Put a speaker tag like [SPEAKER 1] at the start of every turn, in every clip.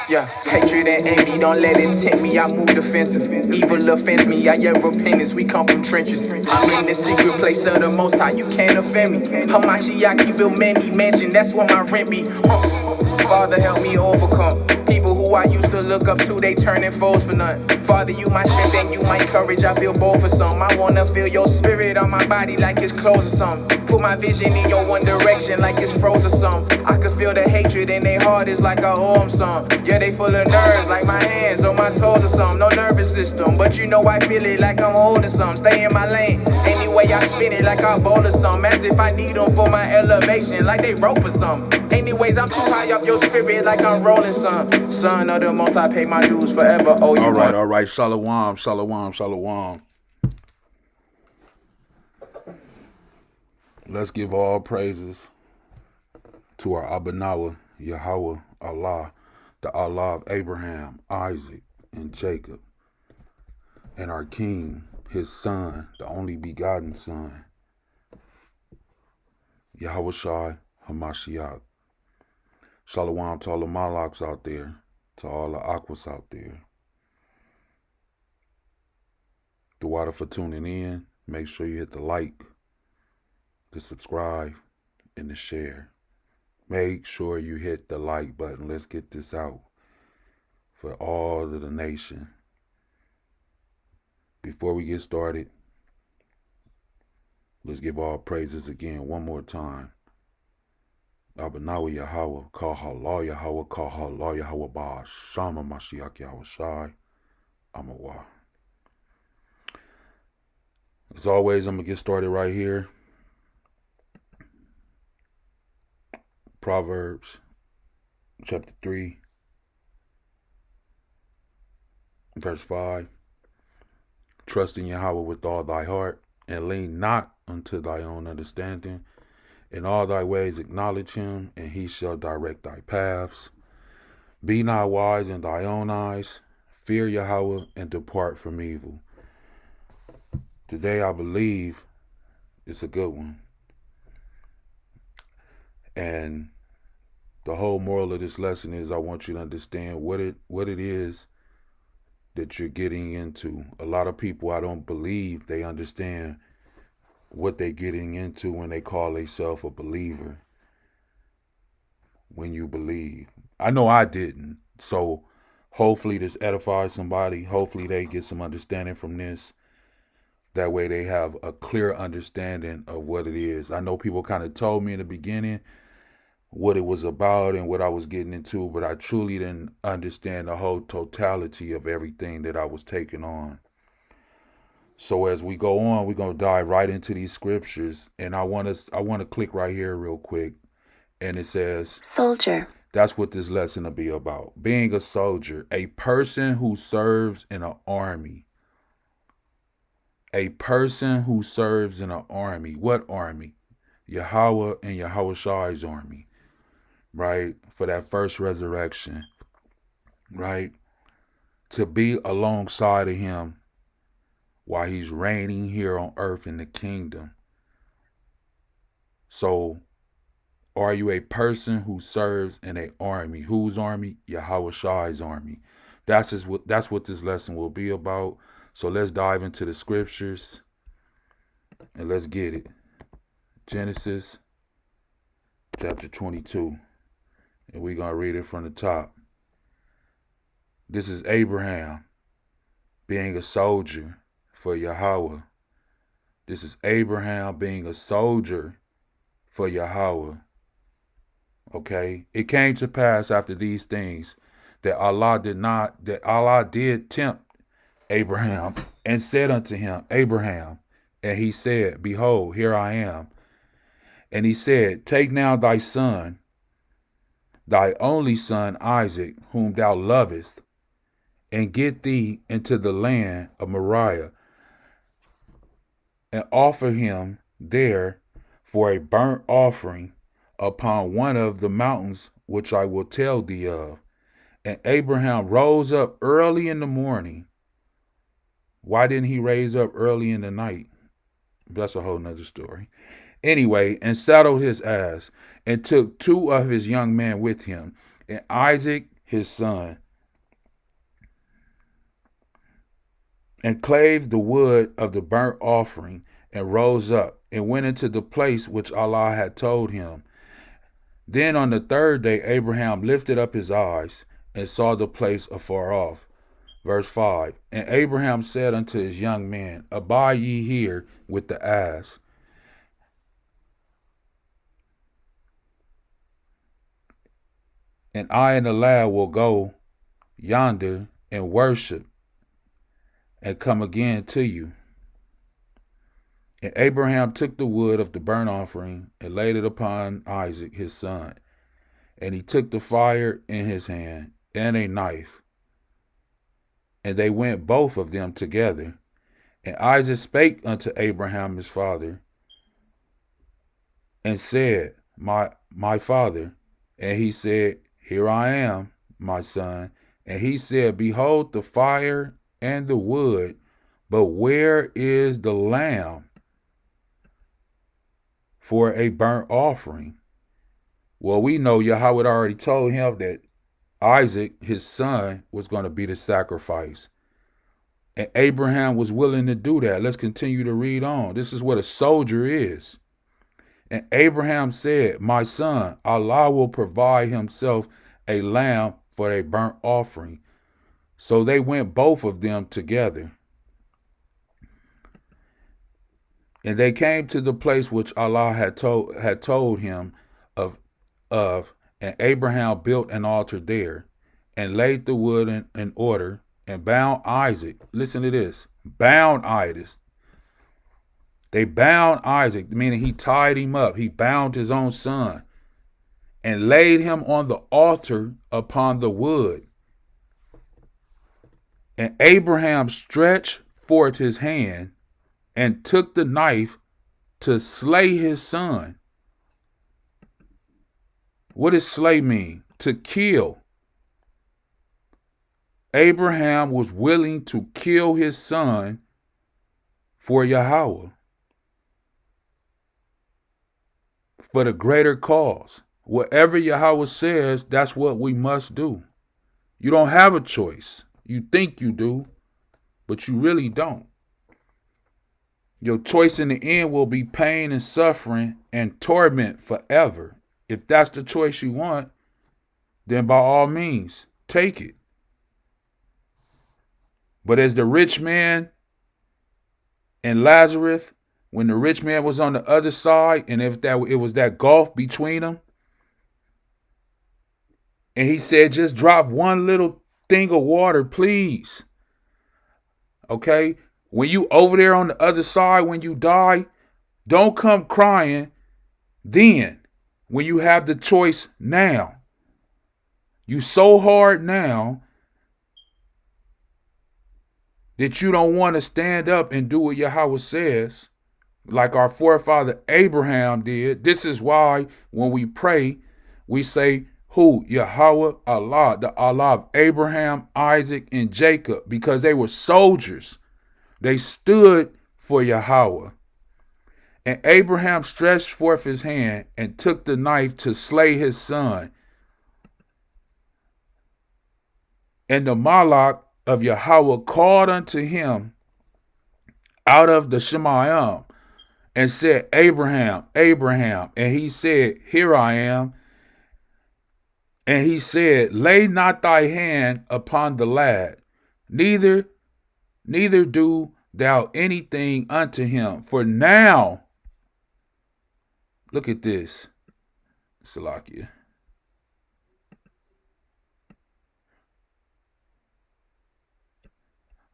[SPEAKER 1] Yeah, hatred and envy, don't let it tempt me. I move defensive. Evil offends me, I yell repentance. We come from trenches. I'm in the secret place of the Most High. You can't offend me. Hamashiach built many mansions. That's where my rent be. Father, help me overcome. People who I used to look up to, they turning foes for none. Father, you my strength and you my courage. I feel bold for some. I wanna feel your spirit on my body like it's clothes or something. Put my vision in your one direction like it's froze or something. I can feel the hatred in their heart is like I owe them some. Yeah, they full of nerves like my hands or my toes or something. No nervous system, but you know I feel it like I'm holding some. Stay in my lane. Anyway, I spin it like I bowl or something. As if I need them for my elevation, like they rope or something. Anyways, I'm too high up your spirit like I'm rolling some. Son of the Most, I pay my dues forever. Oh, you
[SPEAKER 2] all right. Shalawam, shalawam, shalawam. Let's give all praises to our Abanawa, Yahweh, Allah, the Allah of Abraham, Isaac, and Jacob, and our King, his Son, the only begotten Son, Yahweh Shai Hamashiach. Shalawam to all the Malaks out there, to all the Ahchs out there. The water for tuning in. Make sure you hit the like, the subscribe, and the share. Make sure you hit the like button. Let's get this out for all of the nation. Before we get started, let's give all praises again one more time. Abanawi Yahweh, call Allah Yahweh, call Allah Yahweh Ba, Shama Mashiach Yahweh Shai, Amawa. As always, I'm going to get started right here. Proverbs chapter 3, verse 5. Trust in Yahweh with all thy heart, and lean not unto thy own understanding. In all thy ways acknowledge him, and he shall direct thy paths. Be not wise in thy own eyes. Fear Yahweh and depart from evil. Today I believe it's a good one. And the whole moral of this lesson is I want you to understand what it is that you're getting into. A lot of people, I don't believe they understand what they're getting into when they call themselves a believer. When you believe. I know I didn't. So hopefully this edifies somebody. Hopefully they get some understanding from this. That way they have a clear understanding of what it is. I know people kind of told me in the beginning what it was about and what I was getting into, but I truly didn't understand the whole totality of everything that I was taking on. So as we go on, we're going to dive right into these scriptures. And I want to click right here real quick. And it says, soldier. That's what this lesson will be about. Being a soldier, a person who serves in an army. A person who serves in an army. What army? Yahweh and Yahweh Shai's army. Right? For that first resurrection. Right? To be alongside of him while he's reigning here on earth in the kingdom. So, are you a person who serves in an army? Whose army? Yahweh Shai's army. That's what this lesson will be about. So let's dive into the scriptures and let's get it. Genesis chapter 22. And we're going to read it from the top. This is Abraham being a soldier for Yahweh. This is Abraham being a soldier for Yahweh. Okay? It came to pass after these things that Allah did tempt Abraham and said unto him, Abraham, and he said, behold, here I am. And he said, take now thy son, thy only son Isaac, whom thou lovest, and get thee into the land of Moriah, and offer him there for a burnt offering upon one of the mountains which I will tell thee of. And Abraham rose up early in the morning. Why didn't he raise up early in the night? That's a whole nother story. Anyway, and saddled his ass, and took 2 of his young men with him, and Isaac his son, and clave the wood of the burnt offering, and rose up, and went into the place which Allah had told him. Then on the 3rd day Abraham lifted up his eyes, and saw the place afar off. Verse 5. And Abraham said unto his young men, Abide ye here with the ass. And I and the lad will go yonder and worship, and come again to you. And Abraham took the wood of the burnt offering, and laid it upon Isaac his son. And he took the fire in his hand, and a knife. And they went both of them together. And Isaac spake unto Abraham his father, and said, My father. And he said, Here I am, my son. And he said, Behold the fire and the wood, but where is the lamb for a burnt offering? Well, we know Yahweh already told him that Isaac, his son, was going to be the sacrifice. And Abraham was willing to do that. Let's continue to read on. This is what a soldier is. And Abraham said, My son, Allah will provide himself a lamb for a burnt offering. So they went both of them together. And they came to the place which Allah had told him of, and Abraham built an altar there, and laid the wood in order, and bound Isaac. Listen to this. Bound Isaac. They bound Isaac, meaning he tied him up. He bound his own son, and laid him on the altar upon the wood. And Abraham stretched forth his hand, and took the knife to slay his son. What does slay mean? To kill. Abraham was willing to kill his son for Yahweh, for the greater cause. Whatever Yahweh says, that's what we must do. You don't have a choice. You think you do, but you really don't. Your choice in the end will be pain and suffering and torment forever. If that's the choice you want, then by all means, take it. But as the rich man and Lazarus, when the rich man was on the other side, and if that it was that gulf between them, and he said, just drop one little thing of water, please. Okay? When you over there on the other side, when you die, don't come crying then, when you have the choice now. You so hard now that you don't want to stand up and do what Yahweh says, like our forefather Abraham did. This is why when we pray, we say, who? Yahweh, Allah, the Allah of Abraham, Isaac, and Jacob, because they were soldiers. They stood for Yahweh. And Abraham stretched forth his hand and took the knife to slay his son. And the Malach of Yahweh called unto him out of the Shemayim and said, Abraham, Abraham. And he said, Here I am. And he said, Lay not thy hand upon the lad, neither do thou anything unto him. For now, look at this, Salakia.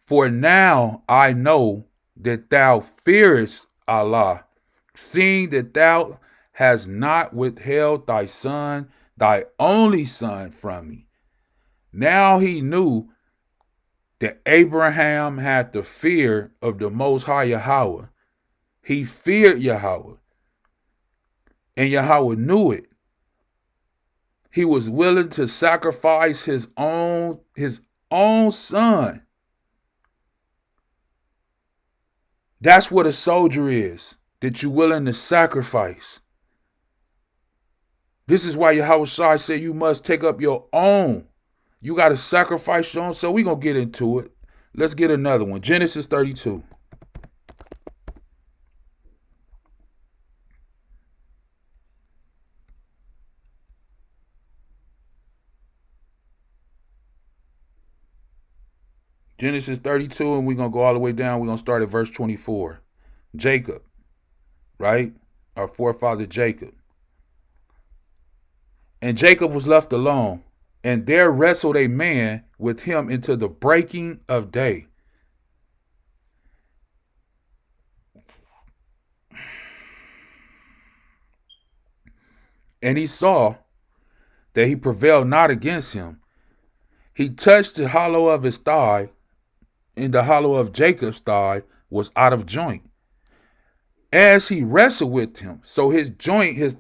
[SPEAKER 2] For now I know that thou fearest Allah, seeing that thou hast not withheld thy son, thy only son, from me. Now he knew that Abraham had the fear of the Most High Yahweh. He feared Yahweh. And Yahweh knew it. He was willing to sacrifice his own son. That's what a soldier is, that you're willing to sacrifice. This is why Yahweh said you must take up your own. You got to sacrifice your own. So we're going to get into it. Let's get another one. Genesis 32. Genesis 32, and we're going to go all the way down. We're going to start at verse 24. Jacob, right? Our forefather Jacob. And Jacob was left alone, and there wrestled a man with him into the breaking of day. And he saw that he prevailed not against him. He touched the hollow of his thigh, and the hollow of Jacob's thigh was out of joint. As he wrestled with him, so his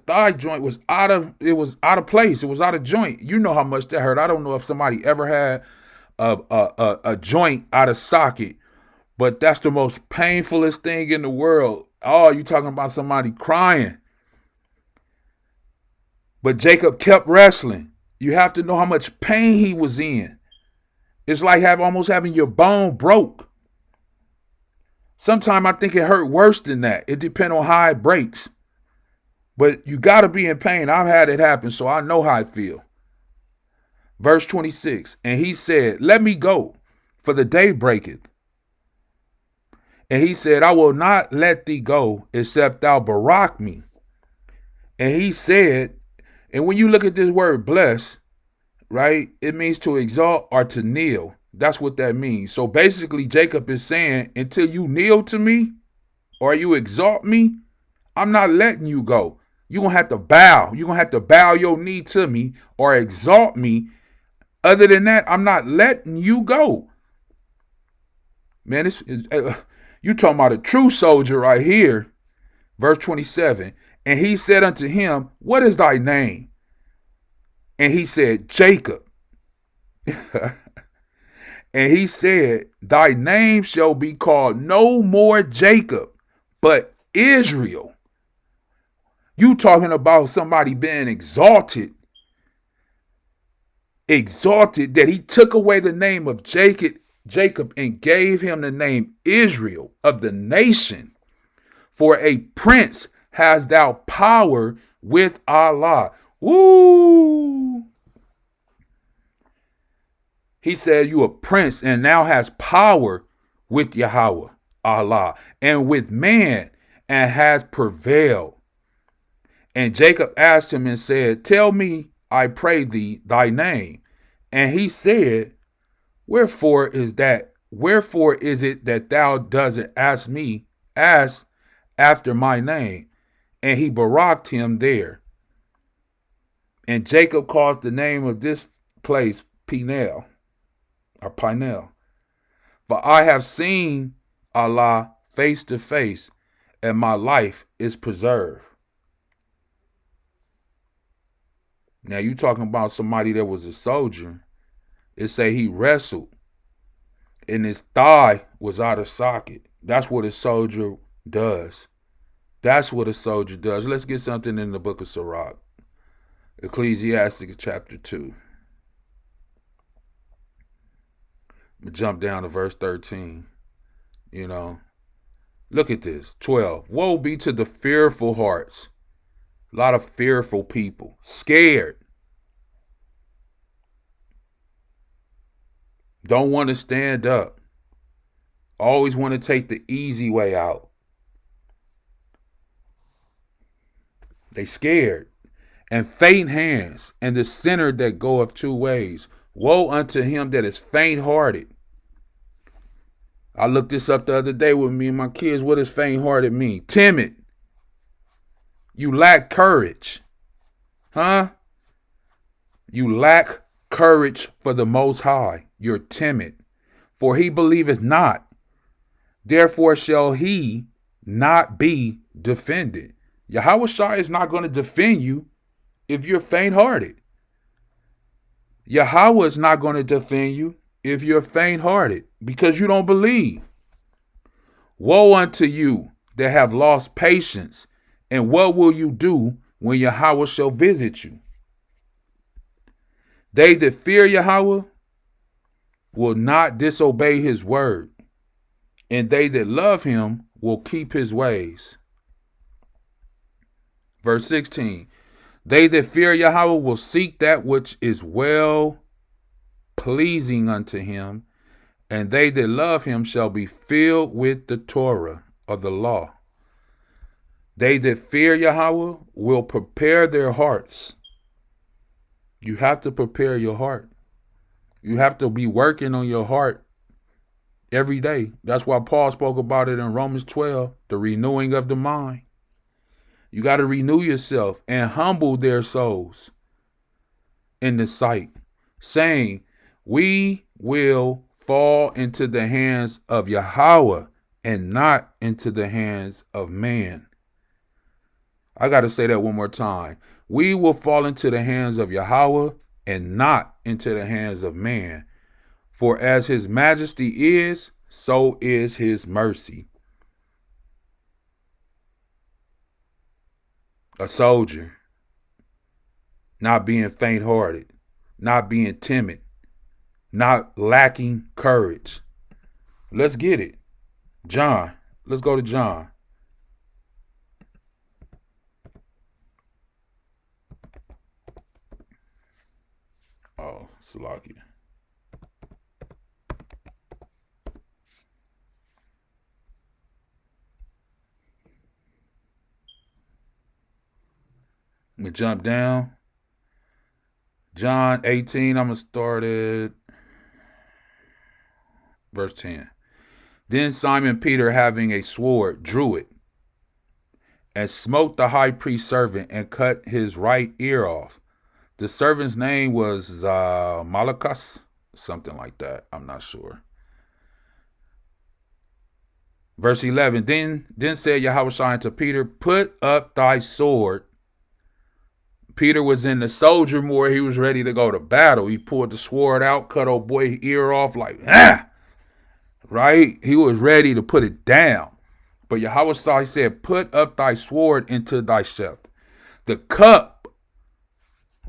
[SPEAKER 2] thigh joint was out of place. It was out of joint. You know how much that hurt. I don't know if somebody ever had a joint out of socket, but that's the most painfulest thing in the world. Oh, you talking about somebody crying. But Jacob kept wrestling. You have to know how much pain he was in. It's like almost having your bone broke. Sometimes I think it hurt worse than that. It depends on how it breaks. But you got to be in pain. I've had it happen, so I know how I feel. Verse 26, and he said, let me go, for the day breaketh. And he said, I will not let thee go, except thou barak me. And he said, and when you look at this word bless, right, it means to exalt or to kneel. That's what that means. So basically, Jacob is saying, until you kneel to me or you exalt me, I'm not letting you go. You're going to have to bow. You're going to have to bow your knee to me or exalt me. Other than that, I'm not letting you go. Man, you talking about a true soldier right here. Verse 27. And he said unto him, what is thy name? And he said, Jacob. And he said, thy name shall be called no more Jacob, but Israel. You talking about somebody being exalted that he took away the name of Jacob and gave him the name Israel of the nation. For a prince has thou power with Allah. Woo! He said, you a prince and now has power with Yahweh, Allah, and with man, and has prevailed. And Jacob asked him and said, tell me, I pray thee, thy name. And he said, wherefore is it that thou doesn't ask after my name? And he baraked him there. And Jacob called the name of this place Peniel. For I have seen Allah face to face, and my life is preserved. Now you talking about somebody that was a soldier. It say he wrestled, and his thigh was out of socket. That's what a soldier does. That's what a soldier does. Let's get something in the book of Sirach. Ecclesiastes chapter 2. Jump down to verse 13. Look at this. 12. Woe be to the fearful hearts. A lot of fearful people. Scared. Don't want to stand up. Always want to take the easy way out. They scared. And faint hands, and the sinner that goeth two ways. Woe unto him that is faint-hearted. I looked this up the other day with me and my kids. What does faint-hearted mean? Timid. You lack courage. Huh? You lack courage for the Most High. You're timid. For he believeth not. Therefore shall he not be defended. Yahweh Shai is not going to defend you if you're faint-hearted. Yahweh is not going to defend you if you're faint-hearted because you don't believe. Woe unto you that have lost patience, and what will you do when Yahweh shall visit you? They that fear Yahweh will not disobey his word, and they that love him will keep his ways. Verse 16, they that fear Yahweh will seek that which is well pleasing unto him, and they that love him shall be filled with the Torah of the law. They that fear Yahweh will prepare their hearts. You have to prepare your heart. You have to be working on your heart every day. That's why Paul spoke about it in Romans 12, the renewing of the mind. You got to renew yourself and humble their souls in the sight, saying, we will fall into the hands of Yahweh and not into the hands of man. I got to say that one more time. We will fall into the hands of Yahweh and not into the hands of man. For as his majesty is, so is his mercy. A soldier, not being faint-hearted, not being timid, not lacking courage. Let's get it. John. Let's go to John. Oh, Salakia. Let me jump down. John 18, I'm going to start at verse 10. Then Simon Peter, having a sword, drew it and smote the high priest's servant and cut his right ear off. The servant's name was Malachus, something like that. I'm not sure. Verse 11, then said Yahweh unto Peter, put up thy sword. Peter was in the soldier mode. He was ready to go to battle. He pulled the sword out, cut old boy's ear off like, right? He was ready to put it down. But Yahweh said, put up thy sword into thy sheath. The cup,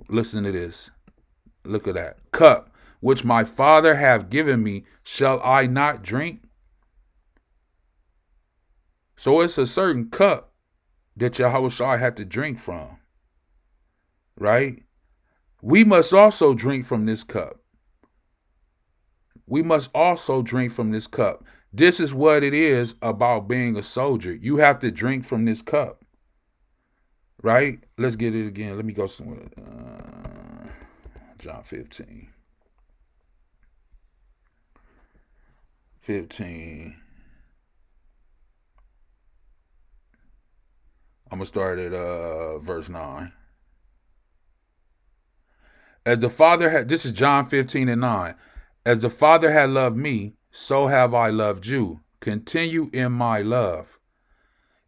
[SPEAKER 2] listen to this. Look at that. Cup, which my Father have given me, shall I not drink? So it's a certain cup that Yahweh had to drink from. Right? We must also drink from this cup. We must also drink from this cup. This is what it is about being a soldier. You have to drink from this cup. Right? Let's get it again. Let me go somewhere. John 15. 15. I'm going to start at verse 9. As the Father had, this is John 15 and 9. As the Father had loved me, so have I loved you. Continue in my love.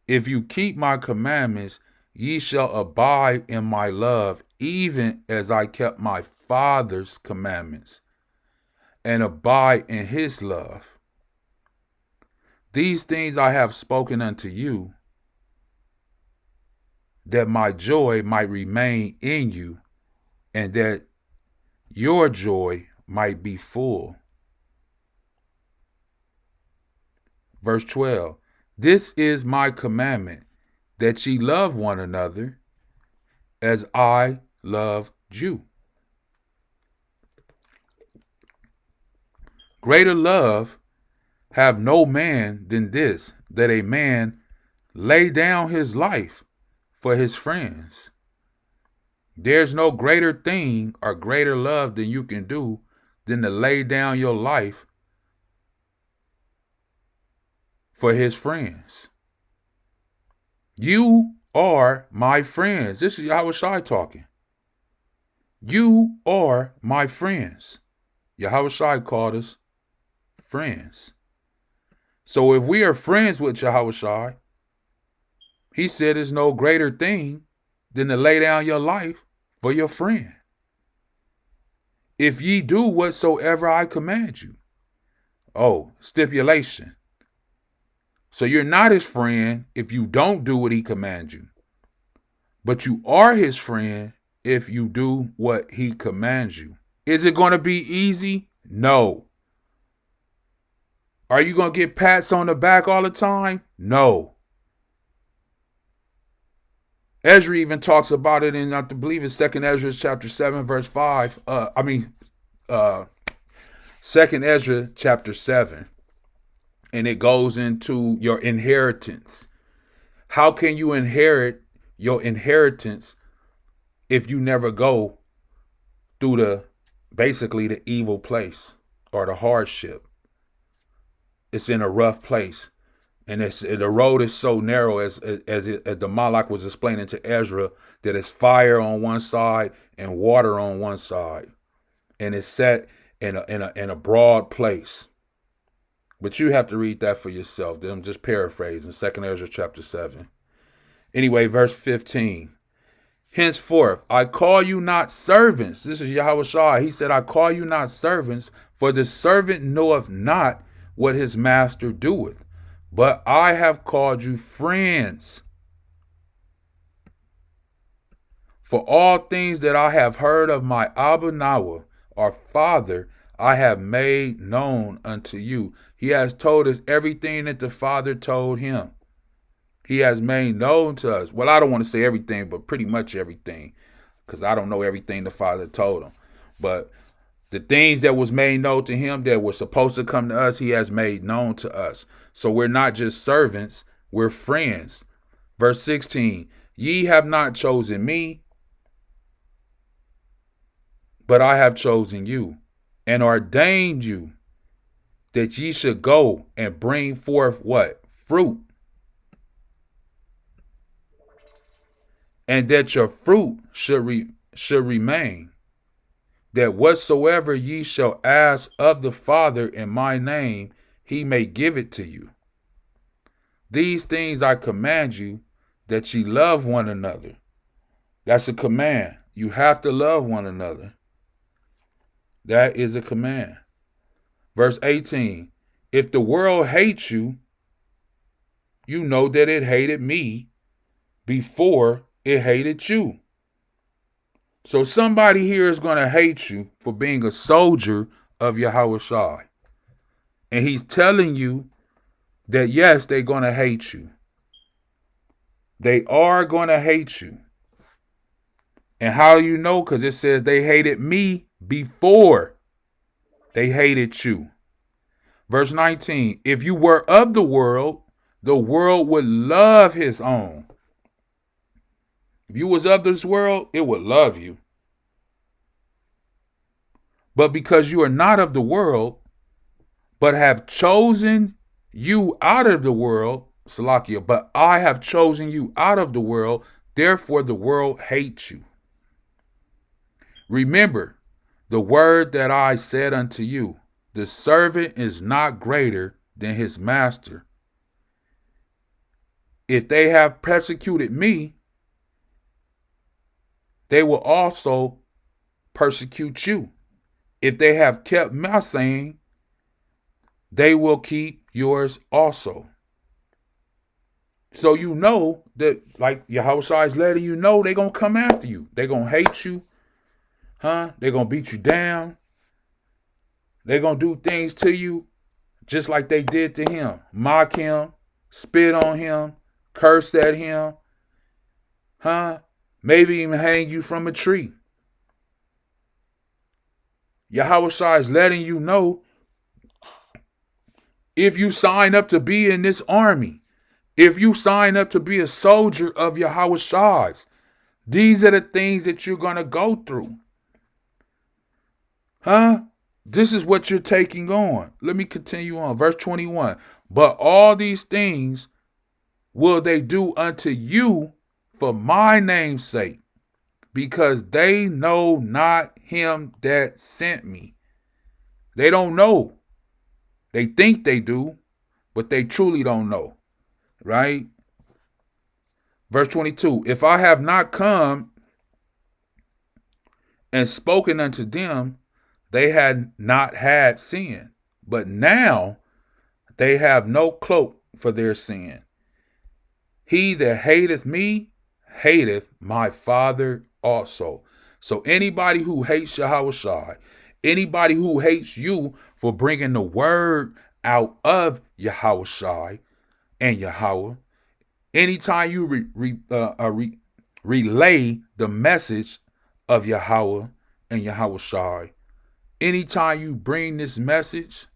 [SPEAKER 2] If you keep my commandments, ye shall abide in my love, even as I kept my Father's commandments, and abide in his love. These things I have spoken unto you, that my joy might remain in you, and that your joy might be full. Verse 12, this is my commandment, that ye love one another as I loved you. Greater love have no man than this, that a man lay down his life for his friends. There's no greater thing or greater love than you can do than to lay down your life for his friends. You are my friends. This is Yahweh Shai talking. You are my friends. Yahweh Shai called us friends. So if we are friends with Yahweh Shai, he said there's no greater thing than to lay down your life for your friend. if ye do whatsoever I command you. Oh, stipulation. So you're not his friend if you don't do what he commands you. But you are his friend if you do what he commands you. Is it going to be easy? No. Are you going to get pats on the back all the time? No. Ezra even talks about it in, I believe it's 2nd Ezra chapter 7, verse 5. 2nd Ezra chapter 7. And it goes into your inheritance. How can you inherit your inheritance if you never go through basically the evil place or the hardship? It's in a rough place. And the road is so narrow, as the Malak was explaining to Ezra, that it's fire on one side and water on one side. And it's set in a broad place. But you have to read that for yourself. I'm just paraphrasing 2nd Ezra chapter 7. Anyway, verse 15. Henceforth, I call you not servants. This is Yahweh Shai. He said, I call you not servants, for the servant knoweth not what his master doeth. But I have called you friends. For all things that I have heard of my Abba Nawa, our Father, I have made known unto you. He has told us everything that the Father told him. He has made known to us. Well, I don't want to say everything, but pretty much everything, because I don't know everything the Father told him. But the things that was made known to him that were supposed to come to us, he has made known to us. So we're not just servants, we're friends. Verse 16, ye have not chosen me, but I have chosen you and ordained you that ye should go and bring forth what? Fruit. And that your fruit should remain. That whatsoever ye shall ask of the Father in my name, he may give it to you. These things I command you, that ye love one another. That's a command. You have to love one another. That is a command. Verse 18, if the world hates you, you know that it hated me before it hated you. So somebody here is going to hate you for being a soldier of Yahweh Shai. And he's telling you that yes, they're going to hate you. They are going to hate you. And how do you know? Because it says they hated me before they hated you. Verse 19, if you were of the world would love his own. If you was of this world, it would love you. But because you are not of the world, but have chosen you out of the world, Salakia, but I have chosen you out of the world, therefore the world hates you. Remember the word that I said unto you, the servant is not greater than his master. If they have persecuted me, they will also persecute you. If they have kept my saying, they will keep yours also. So you know that, like Yahweh is letting you know, they're going to come after you. They're going to hate you. They're going to beat you down. They're going to do things to you just like they did to him. Mock him, spit on him, curse at him. Maybe even hang you from a tree. Yahweh is letting you know, if you sign up to be in this army, if you sign up to be a soldier of Yahweh Shai's, these are the things that you're going to go through. This is what you're taking on. Let me continue on. Verse 21. But all these things will they do unto you for my name's sake, because they know not him that sent me. They don't know. They think they do, but they truly don't know. Right? Verse 22. If I have not come and spoken unto them, they had not had sin, but now they have no cloak for their sin. He that hateth me hateth my Father also. So anybody who hates Yahushua, anybody who hates you for bringing the word out of Yahushua and Yahweh, anytime you relay the message of Yahweh and Yahushua, anytime you bring this message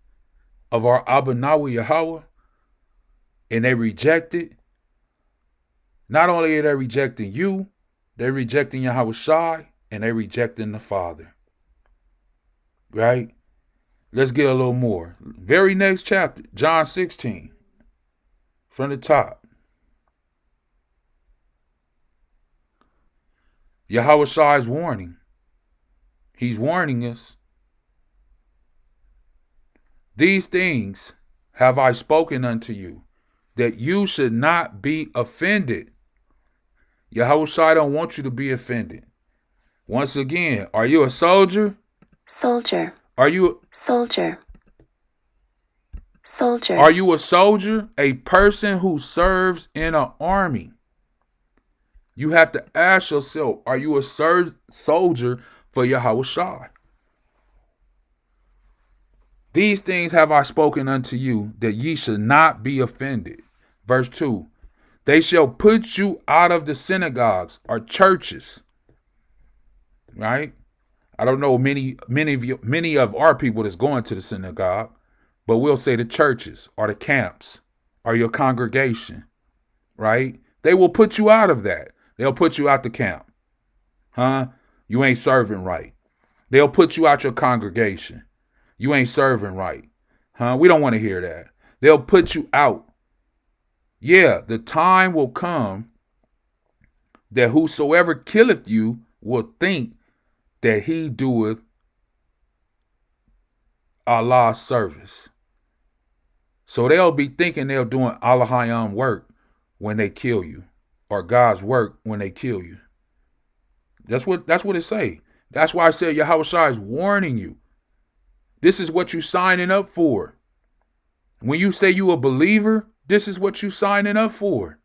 [SPEAKER 2] of our Abanawa Yahweh and they reject it, not only are they rejecting you, they're rejecting Yahushua and they're rejecting the Father. Right? Let's get a little more. Very next chapter, John 16, from the top. Yahushua is warning. He's warning us. These things have I spoken unto you, that you should not be offended. Yahushua don't want you to be offended. Once again, are you a soldier?
[SPEAKER 3] Soldier.
[SPEAKER 2] Are you
[SPEAKER 3] Soldier. Soldier.
[SPEAKER 2] Are you a soldier? A person who serves in an army. You have to ask yourself, are you a soldier for Yahushua? These things have I spoken unto you, that ye should not be offended. Verse 2. They shall put you out of the synagogues or churches. Right? I don't know many of our people that's going to the synagogue, but we'll say the churches or the camps or your congregation. Right? They will put you out of that. They'll put you out the camp. You ain't serving right. They'll put you out your congregation. You ain't serving right. We don't want to hear that. They'll put you out. Yeah, the time will come that whosoever killeth you will think that he doeth Allah's service. So they'll be thinking they're doing Allahayam work when they kill you, or God's work when they kill you. That's what it say. That's why I said Yahushua is warning you. This is what you signing up for. When you say you a believer, this is what you signing up for.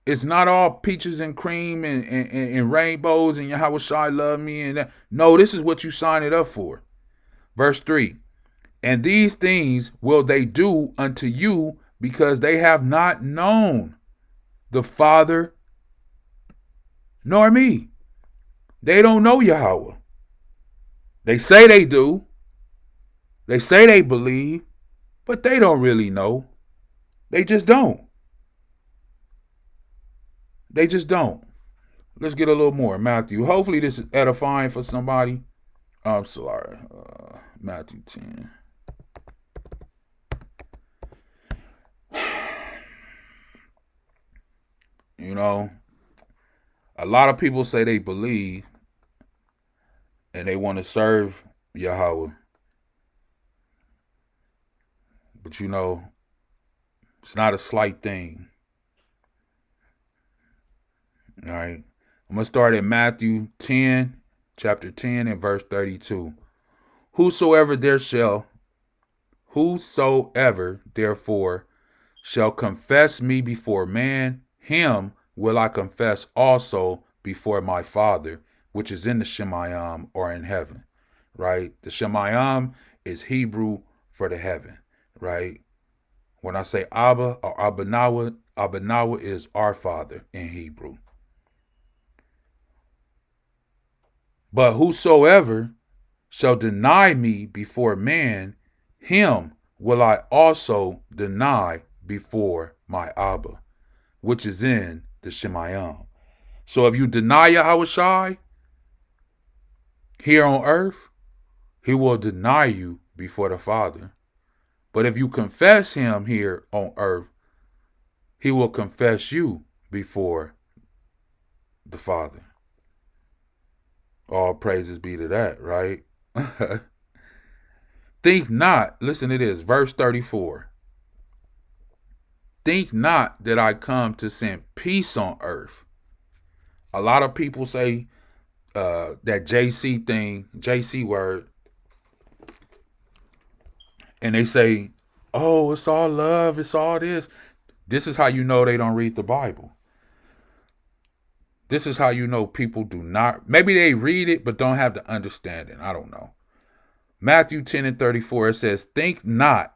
[SPEAKER 2] It's not all peaches and cream and rainbows and Yahushua love me and that. No, this is what you signing up for. Verse 3. And these things will they do unto you, because they have not known the Father nor me. They don't know Yahweh. They say they do. They say they believe, but they don't really know. They just don't. They just don't. Let's get a little more. Matthew. Hopefully this is edifying for somebody. I'm sorry. Matthew 10. You know, a lot of people say they believe and they want to serve Yahweh. But you know, it's not a slight thing. All right. I'm going to start at Matthew 10, chapter 10 and verse 32. Whosoever therefore shall confess me before man, him will I confess also before my Father, which is in the Shemayim, or in heaven. Right? The Shemayim is Hebrew for the heaven. Right? When I say Abba or Abanawa, Abanawa is our Father in Hebrew. But whosoever shall deny me before man, him will I also deny before my Abba, which is in the Shemayim. So if you deny Yahushua here on earth, he will deny you before the Father. But if you confess him here on earth, he will confess you before the Father. All praises be to that, right? Think not, listen to this, verse 34. Think not that I come to send peace on earth. A lot of people say that JC word, And they say, oh, it's all love, it's all this. This is how you know they don't read the Bible. This is how you know people do not, maybe they read it, but don't have the understanding. I don't know. Matthew 10:34, it says, think not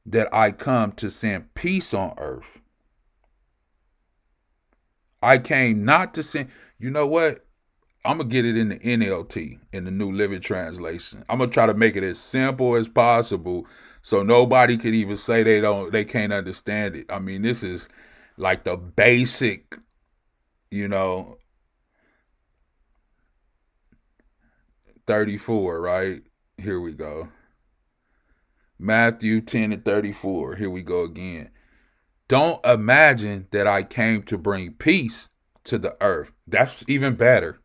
[SPEAKER 2] that I come to send peace on earth. I came not to send, you know what? I'm going to get it in the NLT, in the New Living Translation. I'm going to try to make it as simple as possible so nobody could even say they can't understand it. I mean, this is like the basic, 34, right? Here we go. Matthew 10:34. Here we go again. Don't imagine that I came to bring peace to the earth. That's even better.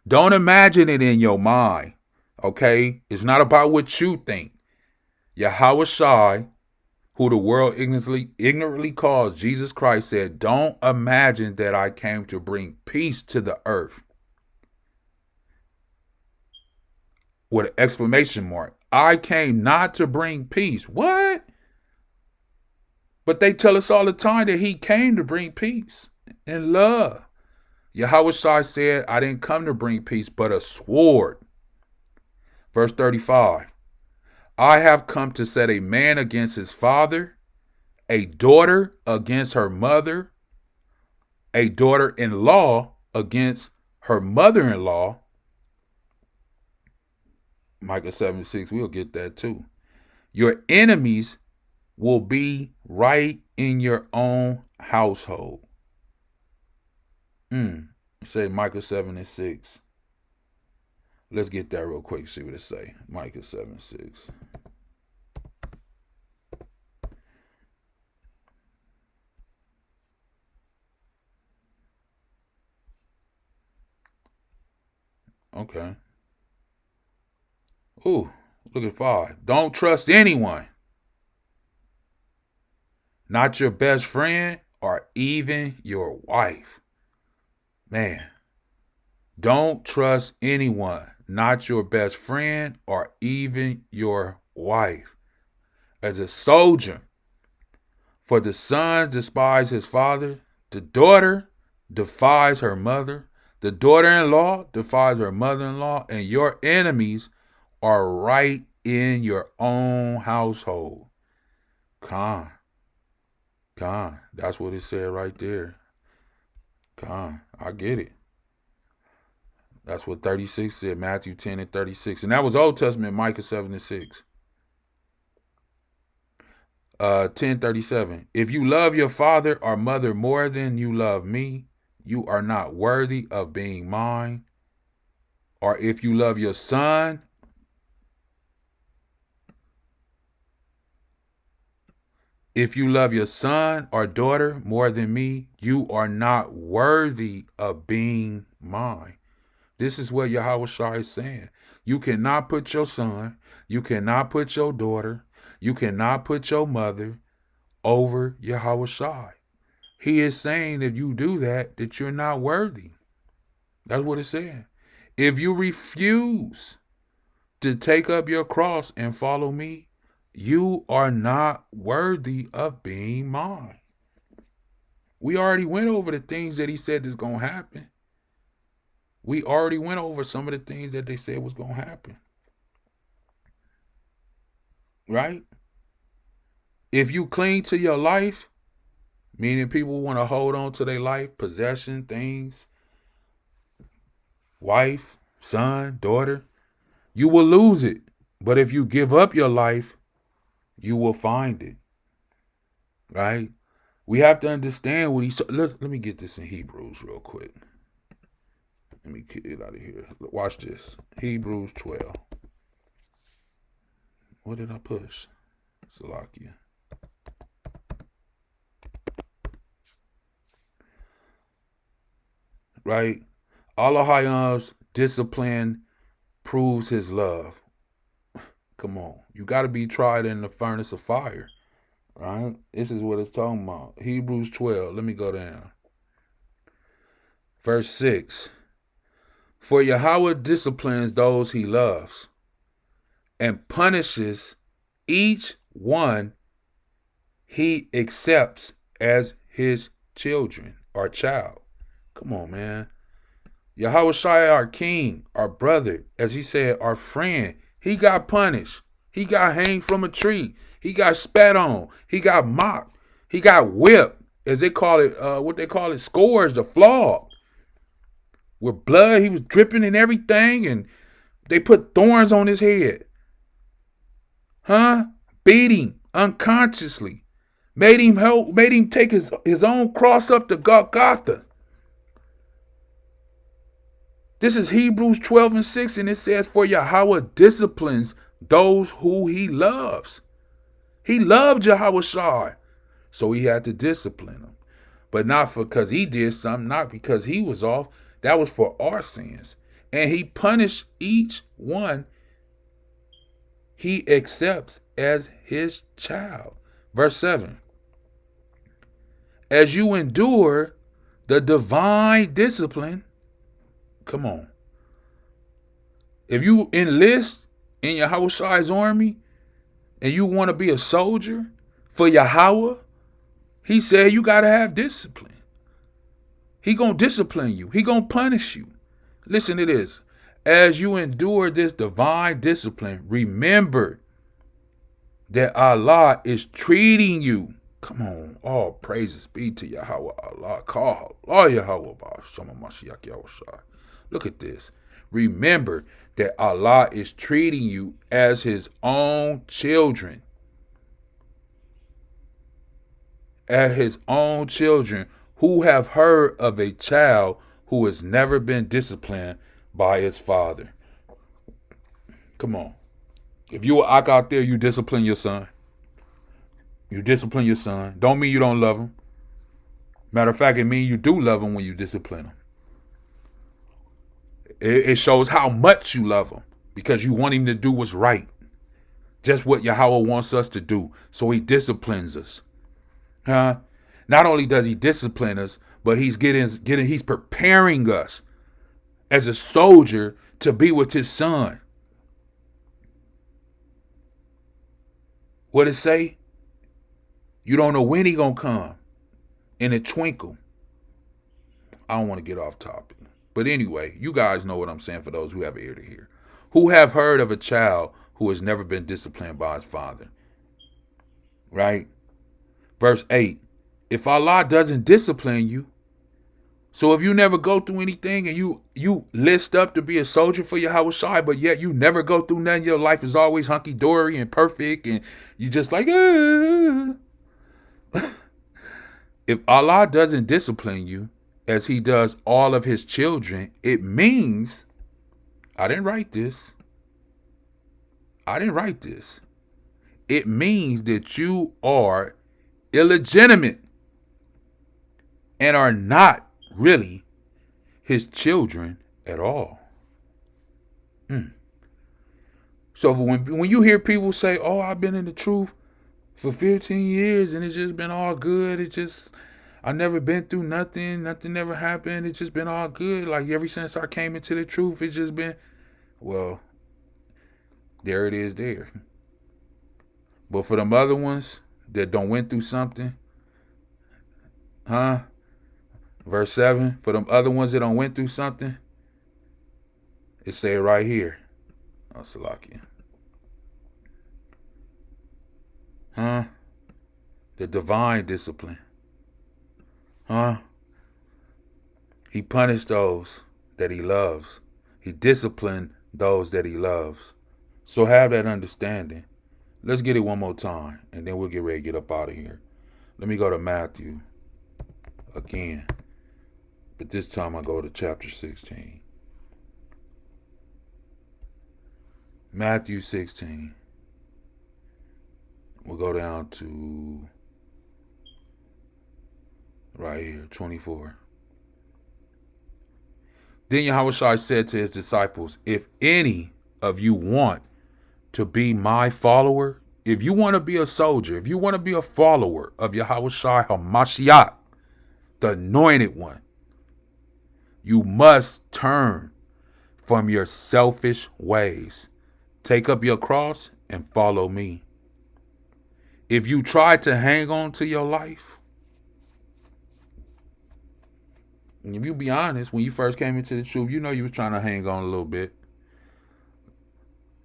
[SPEAKER 2] Don't imagine it in your mind, okay? It's not about what you think. Yahweh Shai, who the world ignorantly calls Jesus Christ, said, don't imagine that I came to bring peace to the earth. With an exclamation mark. I came not to bring peace. What? But they tell us all the time that he came to bring peace and love. Yahweh Shai said, I didn't come to bring peace, but a sword. Verse 35. I have come to set a man against his father, a daughter against her mother, a daughter-in-law against her mother-in-law. Micah 7:6, we'll get that too. Your enemies will be right in your own household. Say Micah 7:6. Let's get that real quick, see what it say. Micah 7:6. Okay. Ooh, look at 5. Don't trust anyone. Not your best friend or even your wife. Man. Don't trust anyone. Not your best friend or even your wife. As a soldier, for the son despises his father, the daughter defies her mother, the daughter-in-law defies her mother-in-law, and your enemies are right in your own household. Khan. That's what it said right there. Khan. I get it. That's what 36 said, Matthew 10:36. And that was Old Testament, Micah 7:6. 10:37. If you love your father or mother more than you love me, you are not worthy of being mine. Or if you love your son, or daughter more than me, you are not worthy of being mine. This is what Yahweh Shai is saying. You cannot put your son, you cannot put your daughter, you cannot put your mother over Yahweh Shai. He is saying if you do that you're not worthy. That's what it's saying. If you refuse to take up your cross and follow me, you are not worthy of being mine. We already went over the things that he said is going to happen. We already went over some of the things that they said was going to happen. Right? If you cling to your life, meaning people want to hold on to their life, possession, things, wife, son, daughter, you will lose it. But if you give up your life, you will find it. Right? We have to understand what let me get this in Hebrews real quick. Let me get it out of here. Watch this. Hebrews 12. What did I push? Salakia. Right? Allah's discipline proves his love. Come on. You got to be tried in the furnace of fire. Right? This is what it's talking about. Hebrews 12. Let me go down. Verse 6. For Yahweh disciplines those he loves and punishes each one he accepts as his children or child. Come on, man. Yahushua, our king, our brother, as he said, our friend, he got punished. He got hanged from a tree. He got spat on. He got mocked. He got whipped, as they call it, scourged or flogged. With blood, he was dripping and everything, and they put thorns on his head. Beat him unconsciously. Made him take his own cross up to Golgotha. This is Hebrews 12:6, and it says, for Yahweh disciplines those who he loves. He loved Yahushua, so he had to discipline him. But not because he did something, not because he was off. That was for our sins. And he punished each one he accepts as his child. Verse 7. As you endure the divine discipline, come on. If you enlist in Yahushua's army and you want to be a soldier for Yahweh, he said you got to have discipline. He going to discipline you. He going to punish you. Listen to this. As you endure this divine discipline, remember that Allah is treating you. Come on. All praises be to Yahweh Allah. Call Allah Yahweh. Look at this. Remember that Allah is treating you as his own children. As his own children who have heard of a child who has never been disciplined by his father. Come on. If you are out there, you discipline your son. You discipline your son. Don't mean you don't love him. Matter of fact, it means you do love him when you discipline him. It shows how much you love him because you want him to do what's right. Just what Yahweh wants us to do. So he disciplines us. Not only does he discipline us, but he's preparing us as a soldier to be with his son. What it say? You don't know when he gonna come. In a twinkle. I don't want to get off topic. But anyway, you guys know what I'm saying for those who have an ear to hear. Who have heard of a child who has never been disciplined by his father? Right? Verse 8. If Allah doesn't discipline you, so if you never go through anything and you list up to be a soldier for Yahushua, but yet you never go through nothing, your life is always hunky-dory and perfect, and you just like, If Allah doesn't discipline you as he does all of his children, it means, I didn't write this. It means that you are illegitimate and are not really his children at all. So when you hear people say, oh, I've been in the truth for 15 years and it's just been all good. I never been through nothing. Nothing never happened. It's just been all good. Like ever since I came into the truth, it's just been, well, there it is there. But for them other ones that don't went through something, Verse 7, for them other ones that don't went through something, it say right here. Oh, Salakia. The divine discipline. He punished those that he loves. He disciplined those that he loves. So have that understanding. Let's get it one more time, and then we'll get ready to get up out of here. Let me go to Matthew again. But this time I go to chapter 16. Matthew 16. We'll go down to right here, 24. Then Yahushua said to his disciples, if any of you want to be my follower, if you want to be a soldier, if you want to be a follower of Yahushua HaMashiach, the anointed one, you must turn from your selfish ways. Take up your cross and follow me. If you tried to hang on to your life, and if you be honest, when you first came into the truth, you was trying to hang on a little bit.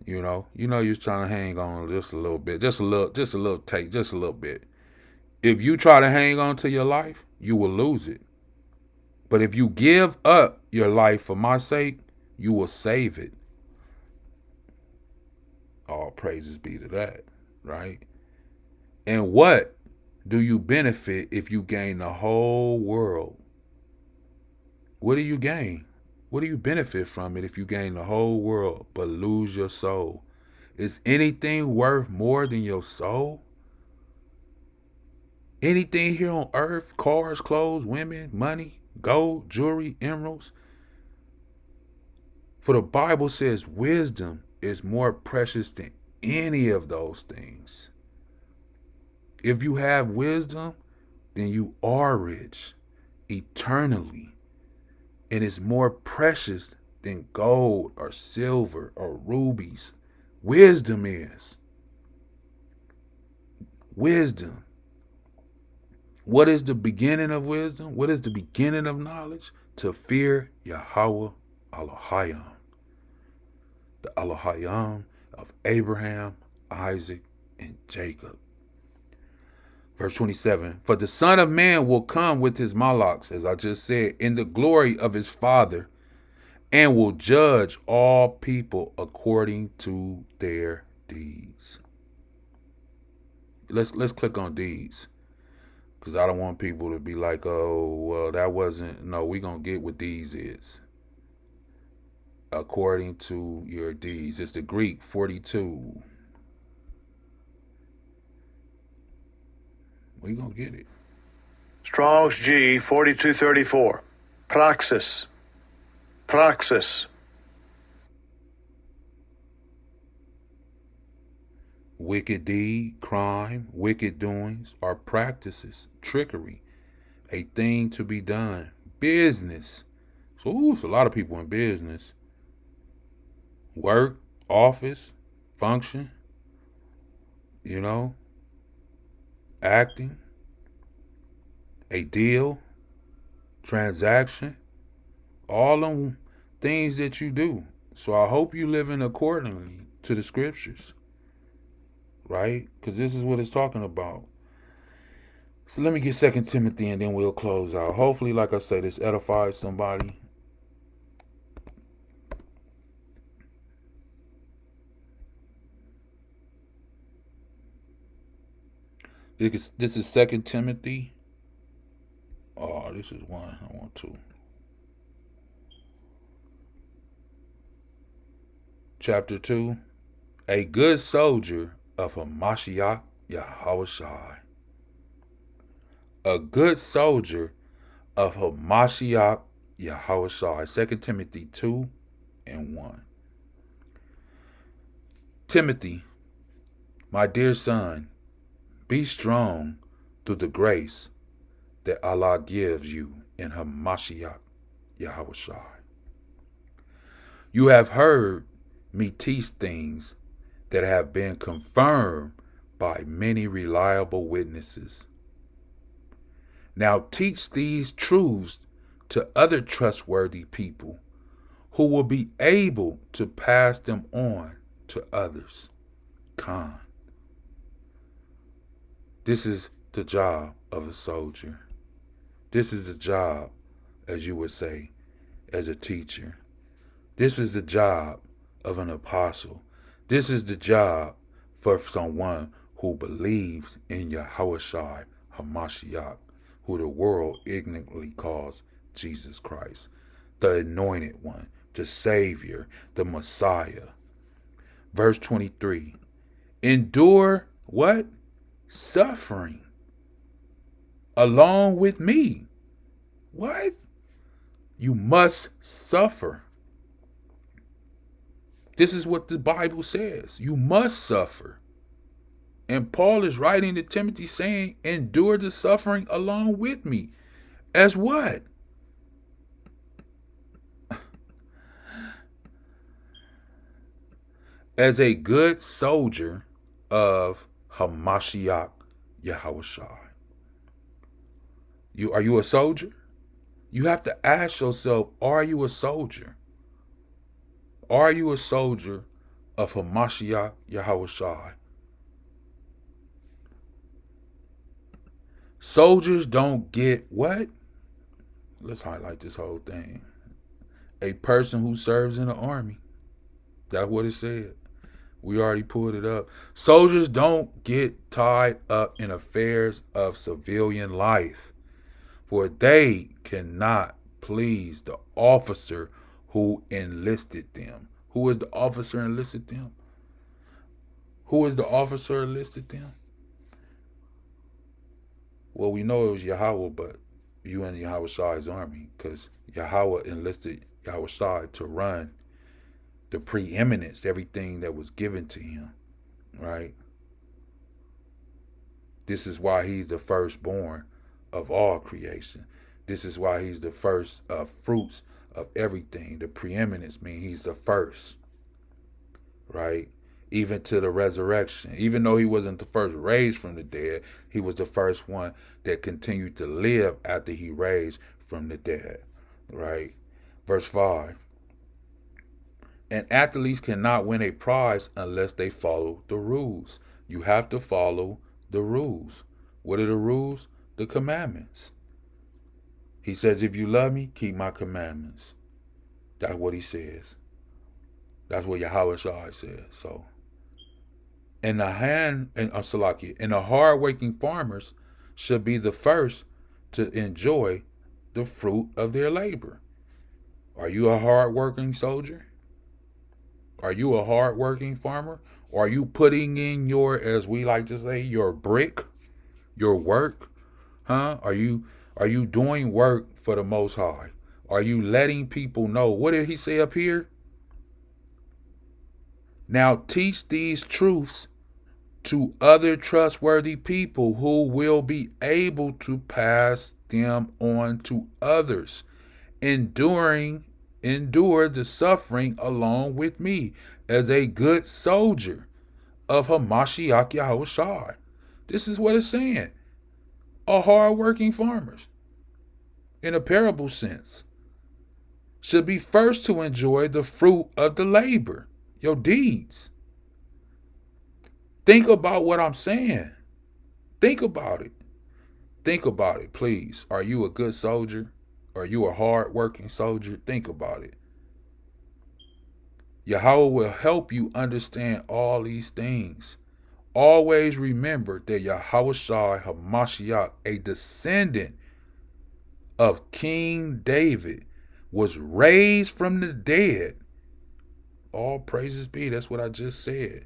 [SPEAKER 2] You was trying to hang on just a little bit, just a little take, just a little bit. If you try to hang on to your life, you will lose it. But if you give up your life for my sake, you will save it. All praises be to that, right? And what do you benefit if you gain the whole world? What do you gain? What do you benefit from it if you gain the whole world but lose your soul? Is anything worth more than your soul? Anything here on earth, cars, clothes, women, money, gold, jewelry, emeralds. For the Bible says wisdom is more precious than any of those things. If you have wisdom, then you are rich eternally. And it's more precious than gold or silver or rubies. Wisdom is. Wisdom. What is the beginning of wisdom? What is the beginning of knowledge? To fear Yahweh Elohim. The Elohim of Abraham, Isaac, and Jacob. Verse 27, for the Son of Man will come with his malachs, as I just said, in the glory of his Father, and will judge all people according to their deeds. Let's click on deeds, because I don't want people to be like, oh, well, that wasn't. No, we're going to get what deeds is. According to your deeds. It's the Greek 42. We're going to get it.
[SPEAKER 3] Strong's G 4234. Praxis. Praxis.
[SPEAKER 2] Wicked deed, crime, wicked doings are practices, trickery, a thing to be done, business. So, it's a lot of people in business. Work, office, function, acting, a deal, transaction, all them things that you do. So I hope you living accordingly to the scriptures, right? Because this is what it's talking about. So let me get 2 Timothy and then we'll close out. Hopefully, like I say, this edifies somebody. This is 2 Timothy. Oh, this is one. I want two. Chapter 2. A good soldier of Hamashiach Yahushai. A good soldier of Hamashiach Yahushai. 2 Timothy 2 and 1. Timothy, my dear son, be strong through the grace that Allah gives you in Hamashiach Yahushai. You have heard me teach things that have been confirmed by many reliable witnesses. Now teach these truths to other trustworthy people who will be able to pass them on to others. Khan. This is the job of a soldier. This is the job, as you would say, as a teacher. This is the job of an apostle. This is the job for someone who believes in Yahushua HaMashiach, who the world ignorantly calls Jesus Christ, the anointed one, the Savior, the Messiah. Verse 23, endure what? Suffering along with me. What? You must suffer. This is what the Bible says. You must suffer. And Paul is writing to Timothy saying, endure the suffering along with me. As what? As a good soldier of Hamashiach Yahushua. Are you a soldier? You have to ask yourself, are you a soldier? Are you a soldier of Hamashiach Yahushua? Soldiers don't get what? Let's highlight this whole thing. A person who serves in the army. That's what it said. We already pulled it up. Soldiers don't get tied up in affairs of civilian life, for they cannot please the officer who enlisted them. Who is the officer enlisted them? Who is the officer enlisted them? Well, we know it was Yahweh, but you in Yahweh's army, because Yahweh enlisted Yahweh to run the preeminence, everything that was given to him, right? This is why he's the firstborn of all creation. This is why he's the first of fruits of everything. The preeminence means he's the first, right? Even to the resurrection. Even though he wasn't the first raised from the dead, he was the first one that continued to live after he raised from the dead, right? Verse 5. And athletes cannot win a prize unless they follow the rules. You have to follow the rules. What are the rules? The commandments. He says, if you love me, keep my commandments. That's what he says. That's what Yahweh says. So, and the hard-working farmers should be the first to enjoy the fruit of their labor. Are you a hard-working soldier? Are you a hard-working farmer? Or are you putting in your, as we like to say, your brick, your work? Huh? Are you doing work for the Most High? Are you letting people know? What did he say up here? Now teach these truths to other trustworthy people who will be able to pass them on to others, endure the suffering along with me as a good soldier of Hamashiach Yahushua. This is what it's saying. A hard-working farmers, in a parable sense, should be first to enjoy the fruit of the labor, your deeds. Think about what I'm saying. Think about it. Think about it, please. Are you a good soldier? Are you a hard-working soldier? Think about it. Yahweh will help you understand all these things. Always remember that Yahushua HaMashiach, a descendant of King David, was raised from the dead. All praises be. That's what I just said.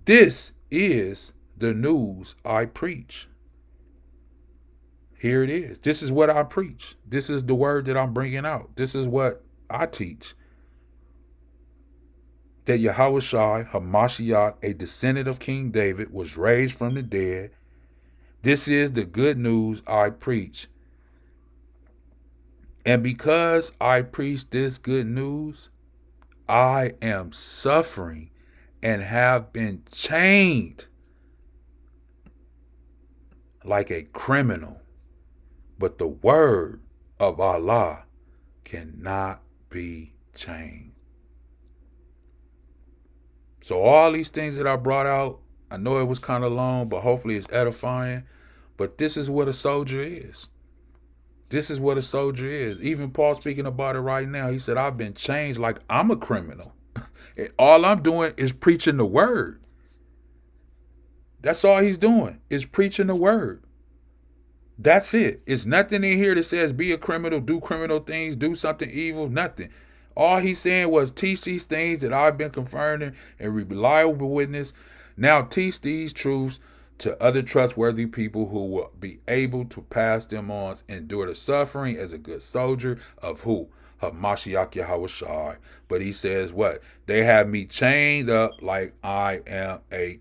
[SPEAKER 2] This is the news I preach. Here it is. This is what I preach. This is the word that I'm bringing out. This is what I teach. That Yahushua HaMashiach, a descendant of King David, was raised from the dead. This is the good news I preach. And because I preach this good news, I am suffering and have been chained like a criminal. But the word of Allah cannot be chained. So all these things that I brought out, I know it was kind of long, but hopefully it's edifying. But this is what a soldier is. This is what a soldier is. Even Paul speaking about it right now, he said, I've been changed like I'm a criminal. And all I'm doing is preaching the word. That's all he's doing, is preaching the word. That's it. It's nothing in here that says be a criminal, do criminal things, do something evil, nothing. All he's saying was teach these things that I've been confirming and reliable witness. Now teach these truths to other trustworthy people who will be able to pass them on, endure the suffering as a good soldier of who? Hamashiach Yahushua. But he says what? They have me chained up like I am a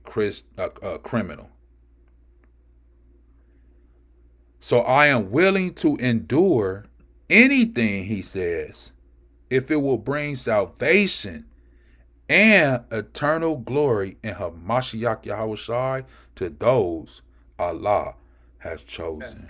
[SPEAKER 2] criminal. So I am willing to endure anything, he says, if it will bring salvation and eternal glory in Hamashiach Yahushua to those Allah has chosen.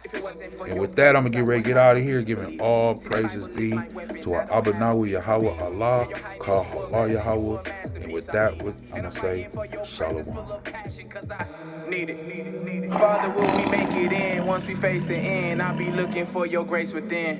[SPEAKER 1] If it wasn't for
[SPEAKER 2] And
[SPEAKER 1] your
[SPEAKER 2] with that, I'm
[SPEAKER 1] presence,
[SPEAKER 2] going to get ready to get out of here, giving all praises be to our Abanawi Yahweh Allah, Kahala Yahweh. And with that, I'm going to say Shalawam.
[SPEAKER 1] Need it. Father, will we make it in? Once we face the end, I'll be looking for your grace within.